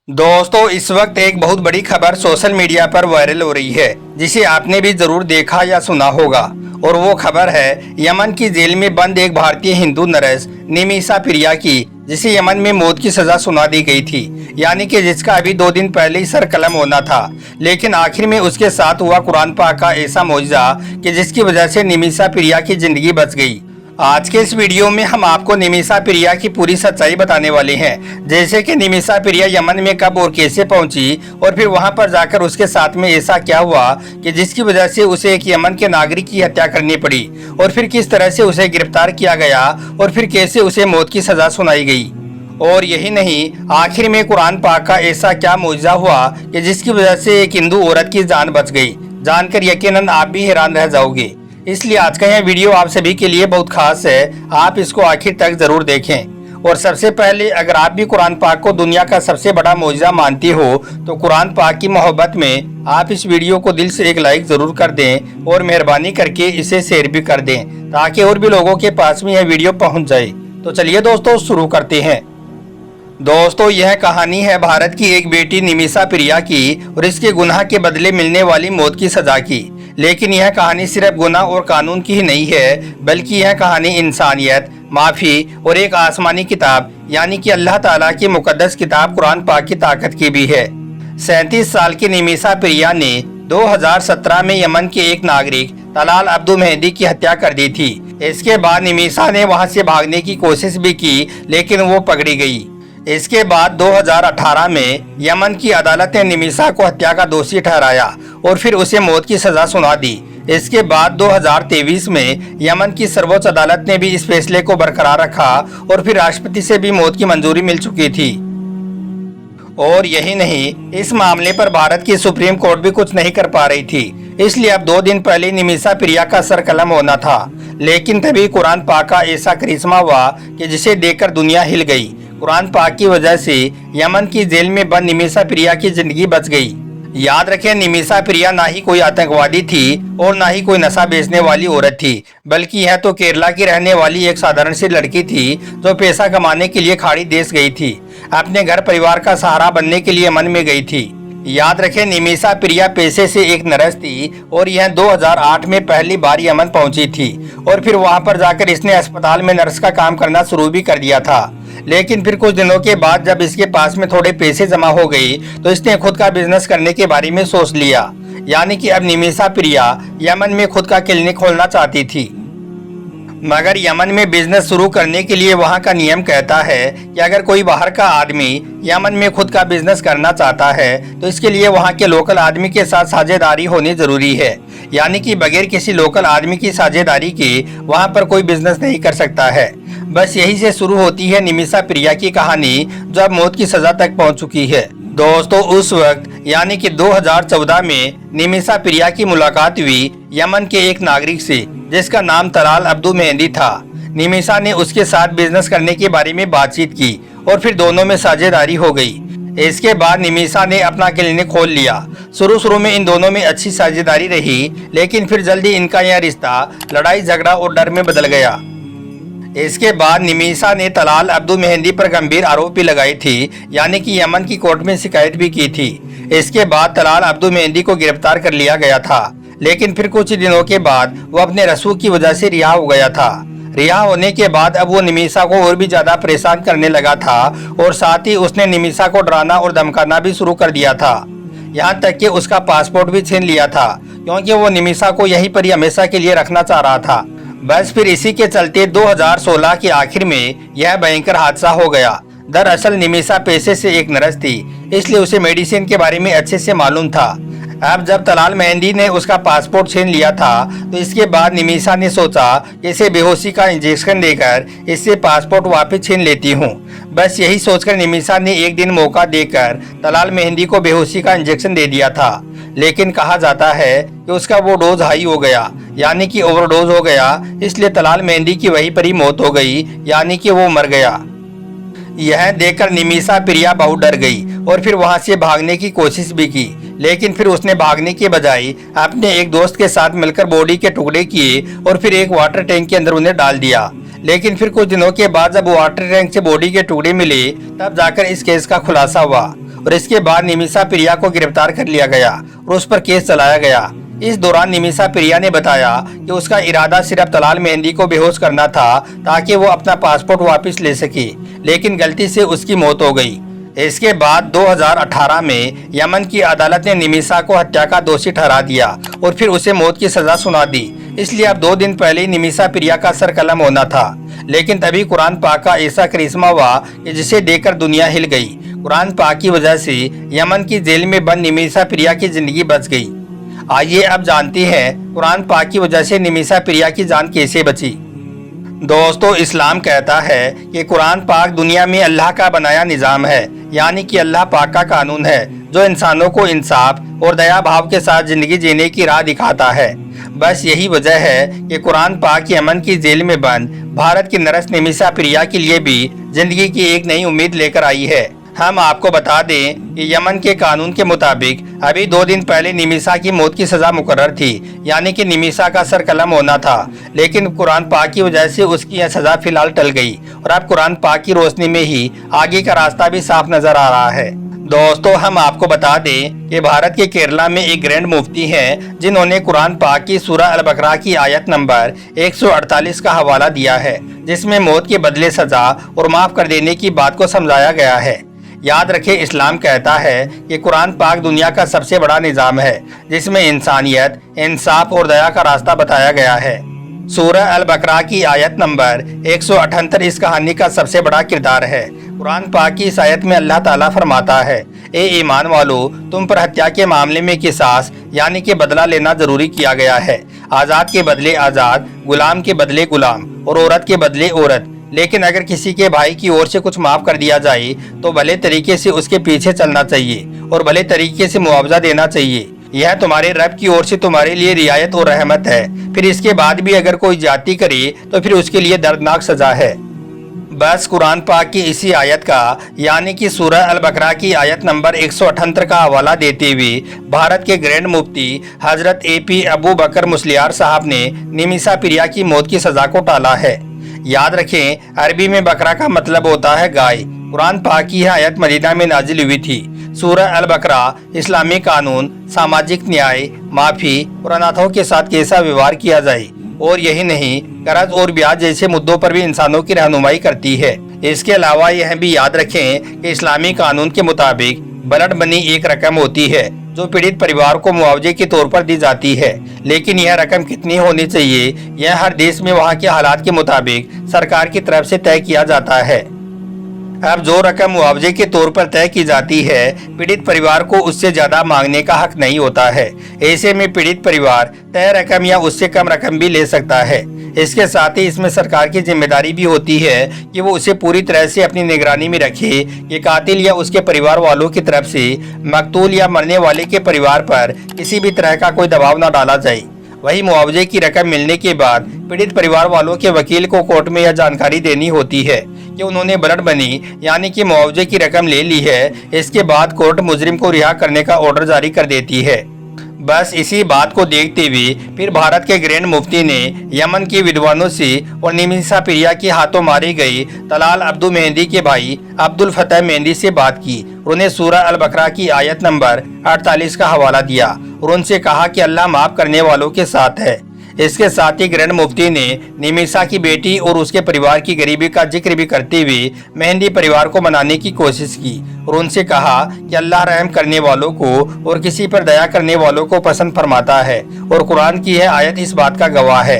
दोस्तों, इस वक्त एक बहुत बड़ी खबर सोशल मीडिया पर वायरल हो रही है जिसे आपने भी जरूर देखा या सुना होगा। और वो खबर है यमन की जेल में बंद एक भारतीय हिंदू नर्स निमिषा प्रिया की, जिसे यमन में मौत की सजा सुना दी गई थी। यानी कि जिसका अभी 2 दिन पहले ही सर कलम होना था, लेकिन आखिर में उसके साथ हुआ कुरान पाक का ऐसा मौजज़ा कि जिसकी वजह से निमिषा प्रिया की जिंदगी बच गई। आज के इस वीडियो में हम आपको निमिषा प्रिया की पूरी सच्चाई बताने वाले हैं, जैसे कि निमिषा प्रिया यमन में कब और कैसे पहुंची और फिर वहां पर जाकर उसके साथ में ऐसा क्या हुआ कि जिसकी वजह से उसे एक यमन के नागरिक की हत्या करनी पड़ी, और फिर किस तरह से उसे गिरफ्तार किया गया और फिर कैसे उसे मौत की सजा सुनाई गई। और यही नहीं, आखिर में कुरान पाक का ऐसा क्या मौजज़ा हुआ कि जिसकी वजह से एक हिंदू औरत की जान बच गई। जानकर यकीनन आप भी हैरान रह जाओगे। इसलिए आज का यह वीडियो आप सभी के लिए बहुत खास है, आप इसको आखिर तक जरूर देखें। और सबसे पहले, अगर आप भी कुरान पाक को दुनिया का सबसे बड़ा मौजज़ा मानती हो तो कुरान पाक की मोहब्बत में आप इस वीडियो को दिल से एक लाइक जरूर कर दें और मेहरबानी करके इसे शेयर भी कर दें, ताकि और भी लोगों के पास में यह वीडियो पहुँच जाए। तो चलिए दोस्तों, शुरू करते हैं। दोस्तों, यह कहानी है भारत की एक बेटी निमिषा प्रिया की और इसके गुनाह के बदले मिलने वाली मौत की सजा की। लेकिन यह कहानी सिर्फ गुनाह और कानून की ही नहीं है, बल्कि यह कहानी इंसानियत, माफ़ी और एक आसमानी किताब यानी कि अल्लाह ताला की मुकद्दस किताब कुरान पाक की ताकत की भी है। 37 साल की निमिषा प्रिया ने 2017 में यमन के एक नागरिक तलाल अब्दुल मेहदी की हत्या कर दी थी। इसके बाद निमिषा ने वहां से भागने की कोशिश भी की, लेकिन वो पकड़ी गई। इसके बाद 2018 में यमन की अदालत ने निमिषा को हत्या का दोषी ठहराया और फिर उसे मौत की सजा सुना दी। इसके बाद 2023 में यमन की सर्वोच्च अदालत ने भी इस फैसले को बरकरार रखा और फिर राष्ट्रपति से भी मौत की मंजूरी मिल चुकी थी। और यही नहीं, इस मामले पर भारत की सुप्रीम कोर्ट भी कुछ नहीं कर पा रही थी। इसलिए अब 2 दिन पहले निमिषा प्रिया का सर कलम होना था, लेकिन तभी कुरान पाक का ऐसा करिश्मा हुआ कि जिसे देखकर दुनिया हिल गई। कुरान पाक की वजह से यमन की जेल में बंद निमिषा प्रिया की जिंदगी बच गई। याद रखें, निमिषा प्रिया ना ही कोई आतंकवादी थी और ना ही कोई नशा बेचने वाली औरत थी, बल्कि यह तो केरला की रहने वाली एक साधारण सी लड़की थी जो पैसा कमाने के लिए खाड़ी देश गई थी। अपने घर परिवार का सहारा बनने के लिए यमन में गई थी। याद रखें, निमिषा प्रिया पेशे से एक नर्स थी और यह 2008 में पहली बार यमन पहुंची थी और फिर वहां पर जाकर इसने अस्पताल में नर्स का काम करना शुरू भी कर दिया था। लेकिन फिर कुछ दिनों के बाद जब इसके पास में थोड़े पैसे जमा हो गए तो इसने खुद का बिजनेस करने के बारे में सोच लिया। यानी कि अब निमिषा प्रिया यमन में खुद का क्लिनिक खोलना चाहती थी। मगर यमन में बिजनेस शुरू करने के लिए वहां का नियम कहता है कि अगर कोई बाहर का आदमी यमन में खुद का बिजनेस करना चाहता है तो इसके लिए वहां के लोकल आदमी के साथ साझेदारी होनी जरूरी है। यानी कि बगैर किसी लोकल आदमी की साझेदारी के वहां पर कोई बिजनेस नहीं कर सकता है। बस यही से शुरू होती है निमिषा प्रिया की कहानी, जो अब मौत की सजा तक पहुंच चुकी है। दोस्तों, उस वक्त यानी कि 2014 में निमिषा प्रिया की मुलाकात हुई यमन के एक नागरिक से जिसका नाम तलाल अब्दुल मेहदी था। निमिषा ने उसके साथ बिजनेस करने के बारे में बातचीत की और फिर दोनों में साझेदारी हो गई। इसके बाद निमिषा ने अपना क्लिनिक खोल लिया। शुरू में इन दोनों में अच्छी साझेदारी रही, लेकिन फिर जल्दी इनका यह रिश्ता लड़ाई झगड़ा और डर में बदल गया। इसके बाद निमिषा ने तलाल अब्दुल मेहदी पर गंभीर आरोप भी लगाए थे, यानी कि यमन की कोर्ट में शिकायत भी की थी। इसके बाद तलाल अब्दुल मेहदी को गिरफ्तार कर लिया गया था, लेकिन फिर कुछ दिनों के बाद वो अपने रसूख की वजह से रिहा हो गया था। रिहा होने के बाद अब वो निमिषा को और भी ज्यादा परेशान करने लगा था और साथ ही उसने निमिषा को डराना और धमकाना भी शुरू कर दिया था। यहाँ तक कि उसका पासपोर्ट भी छीन लिया था, क्योंकि वो निमिषा को यहीं पर ही हमेशा के लिए रखना चाह रहा था। बस फिर इसी के चलते 2016 के आखिर में यह भयंकर हादसा हो गया। दरअसल निमिषा पेशे से एक नर्स थी, इसलिए उसे मेडिसिन के बारे में अच्छे से मालूम था। अब जब तलाल मेहदी ने उसका पासपोर्ट छीन लिया था तो इसके बाद निमिषा ने सोचा कि इसे बेहोशी का इंजेक्शन देकर इससे पासपोर्ट वापस छीन लेती हूँ। बस यही सोचकर निमिषा ने एक दिन मौका देकर तलाल मेहदी को बेहोशी का इंजेक्शन दे दिया था। लेकिन कहा जाता है कि उसका वो डोज हाई हो गया, यानी कि ओवरडोज हो गया, इसलिए तलाल मेहदी की वहीं पर ही मौत हो गई, यानी कि वो मर गया। यह देखकर निमिषा प्रिया बहुत डर गई और फिर वहां से भागने की कोशिश भी की, लेकिन फिर उसने भागने के बजाय अपने एक दोस्त के साथ मिलकर बॉडी के टुकड़े किए और फिर एक वाटर टैंक के अंदर उन्हें डाल दिया। लेकिन फिर कुछ दिनों के बाद जब वाटर टैंक से बॉडी के टुकड़े मिले तब जाकर इस केस का खुलासा हुआ और इसके बाद निमिषा प्रिया को गिरफ्तार कर लिया गया और उस पर केस चलाया गया। इस दौरान निमिषा प्रिया ने बताया कि उसका इरादा सिर्फ तलाल मेहंदी को बेहोश करना था ताकि वो अपना पासपोर्ट वापस ले सके, लेकिन गलती से उसकी मौत हो गई। इसके बाद 2018 में यमन की अदालत ने निमिषा को हत्या का दोषी ठहरा दिया और फिर उसे मौत की सजा सुना दी। इसलिए अब 2 दिन पहले निमिषा प्रिया का सर कलम होना था, लेकिन तभी कुरान पाक का ऐसा करिश्मा हुआ कि जिसे देखकर दुनिया हिल गई। कुरान पाक की वजह से यमन की जेल में बंद निमिषा प्रिया की जिंदगी बच गई। आइए अब जानते हैं कुरान पाक की वजह से निमिषा प्रिया की जान कैसे बची। दोस्तों, इस्लाम कहता है कि कुरान पाक दुनिया में अल्लाह का बनाया निज़ाम है, यानी कि अल्लाह पाक का कानून है जो इंसानों को इंसाफ और दया भाव के साथ जिंदगी जीने की राह दिखाता है। बस यही वजह है कि कुरान पाक यमन की जेल में बंद भारत की नर्स निमिषा प्रिया के लिए भी जिंदगी की एक नई उम्मीद लेकर आई है। हम आपको बता दें कि यमन के कानून के मुताबिक अभी 2 दिन पहले निमिषा की मौत की सजा मुकर्रर थी, यानी कि निमिषा का सर कलम होना था, लेकिन कुरान पाक की वजह से उसकी यह सजा फिलहाल टल गई और अब कुरान पाक की रोशनी में ही आगे का रास्ता भी साफ नजर आ रहा है। दोस्तों, हम आपको बता दें कि भारत के केरला में एक ग्रैंड मुफ्ती हैं जिन्होंने कुरान पाक की सूरह अल बकरा की आयत नंबर 148 का हवाला दिया है, जिसमें मौत के बदले सजा और माफ कर देने की बात को समझाया गया है। याद रखें, इस्लाम कहता है कि कुरान पाक दुनिया का सबसे बड़ा निज़ाम है जिसमें इंसानियत, इंसाफ और दया का रास्ता बताया गया है। सूरह अल बकरा की आयत नंबर 178 इस कहानी का सबसे बड़ा किरदार है। कुरान पाक की इस आयत में अल्लाह ताला फरमाता है, ए ईमान वालो, तुम पर हत्या के मामले में किसास यानी कि बदला लेना जरूरी किया गया है। आज़ाद के बदले आज़ाद, गुलाम के बदले गुलाम और औरत के बदले औरत। लेकिन अगर किसी के भाई की ओर से कुछ माफ कर दिया जाए तो भले तरीके से उसके पीछे चलना चाहिए और भले तरीके से मुआवजा देना चाहिए। यह तुम्हारे रब की ओर से तुम्हारे लिए रियायत और रहमत है। फिर इसके बाद भी अगर कोई ज्यादती करे तो फिर उसके लिए दर्दनाक सजा है। बस कुरान पाक की इसी आयत का यानी कि सूरह अल बकरा की आयत नंबर 178 का हवाला देते हुए भारत के ग्रैंड मुफ्ती हजरत AP अबू बकर मुस्लियार साहब ने निमिषा प्रिया की मौत की सजा को टाला है। याद रखें, अरबी में बकरा का मतलब होता है गाय। कुरान पाक की यह आयत मदीना में नाजिल हुई थी। सूरह अल बकरा इस्लामी कानून, सामाजिक न्याय, माफी और अनाथों के साथ कैसा व्यवहार किया जाए और यही नहीं, कर्ज और ब्याज जैसे मुद्दों पर भी इंसानों की रहनुमाई करती है। इसके अलावा यह भी याद रखें कि इस्लामी कानून के मुताबिक ब्लड मनी एक रकम होती है जो पीड़ित परिवार को मुआवजे के तौर पर दी जाती है, लेकिन यह रकम कितनी होनी चाहिए यह हर देश में वहाँ के हालात के मुताबिक सरकार की तरफ से तय किया जाता है। अब जो रकम मुआवजे के तौर पर तय की जाती है, पीड़ित परिवार को उससे ज्यादा मांगने का हक नहीं होता है। ऐसे में पीड़ित परिवार तय रकम या उससे कम रकम भी ले सकता है। इसके साथ ही इसमें सरकार की जिम्मेदारी भी होती है कि वो उसे पूरी तरह से अपनी निगरानी में रखे कि कातिल या उसके परिवार वालों की तरफ से मकतूल या मरने वाले के परिवार पर किसी भी तरह का कोई दबाव न डाला जाए। वही मुआवजे की रकम मिलने के बाद पीड़ित परिवार वालों के वकील को कोर्ट में यह जानकारी देनी होती है कि उन्होंने ब्लड मनी यानी कि मुआवजे की रकम ले ली है। इसके बाद कोर्ट मुजरिम को रिहा करने का ऑर्डर जारी कर देती है। बस इसी बात को देखते हुए फिर भारत के ग्रैंड मुफ्ती ने यमन के विद्वानों से और निमिषा प्रिया के हाथों मारी गई तलाल अब्दू मेहंदी के भाई अब्दुल फतह मेहंदी से बात की। उन्हें सूरह अल बकरा की आयत नंबर 48 का हवाला दिया और उनसे कहा कि अल्लाह माफ करने वालों के साथ है। इसके साथ ही ग्रैंड मुफ्ती ने निमिषा की बेटी और उसके परिवार की गरीबी का जिक्र भी करते हुए मेहंदी परिवार को मनाने की कोशिश की और उनसे कहा कि अल्लाह रहम करने वालों को और किसी पर दया करने वालों को पसंद फरमाता है और कुरान की यह आयत इस बात का गवाह है।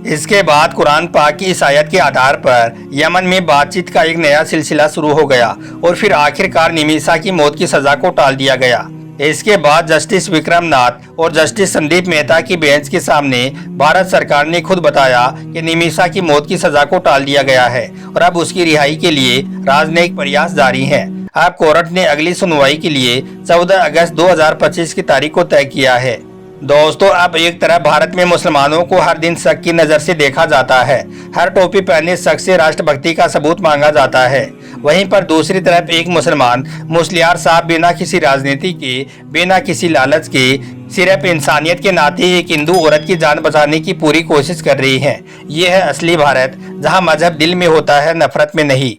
इसके बाद कुरान पाक की इस आयत के आधार पर यमन में बातचीत का एक नया सिलसिला शुरू हो गया और फिर आखिरकार निमिषा की मौत की सजा को टाल दिया गया। इसके बाद जस्टिस विक्रम नाथ और जस्टिस संदीप मेहता की बेंच के सामने भारत सरकार ने खुद बताया कि निमिषा की मौत की सजा को टाल दिया गया है और अब उसकी रिहाई के लिए राजनयिक प्रयास जारी हैं। अब कोर्ट ने अगली सुनवाई के लिए 14 अगस्त 2025 की तारीख को तय किया है। दोस्तों, अब एक तरफ भारत में मुसलमानों को हर दिन शक की नज़र से देखा जाता है। हर टोपी पहने शख्स से राष्ट्रभक्ति का सबूत मांगा जाता है। वहीं पर दूसरी तरफ एक मुसलमान मुस्लियार साहब बिना किसी राजनीति के, बिना किसी लालच के, सिर्फ इंसानियत के नाते एक हिंदू औरत की जान बचाने की पूरी कोशिश कर रही हैं। ये है असली भारत, जहां मजहब दिल में होता है, नफरत में नहीं।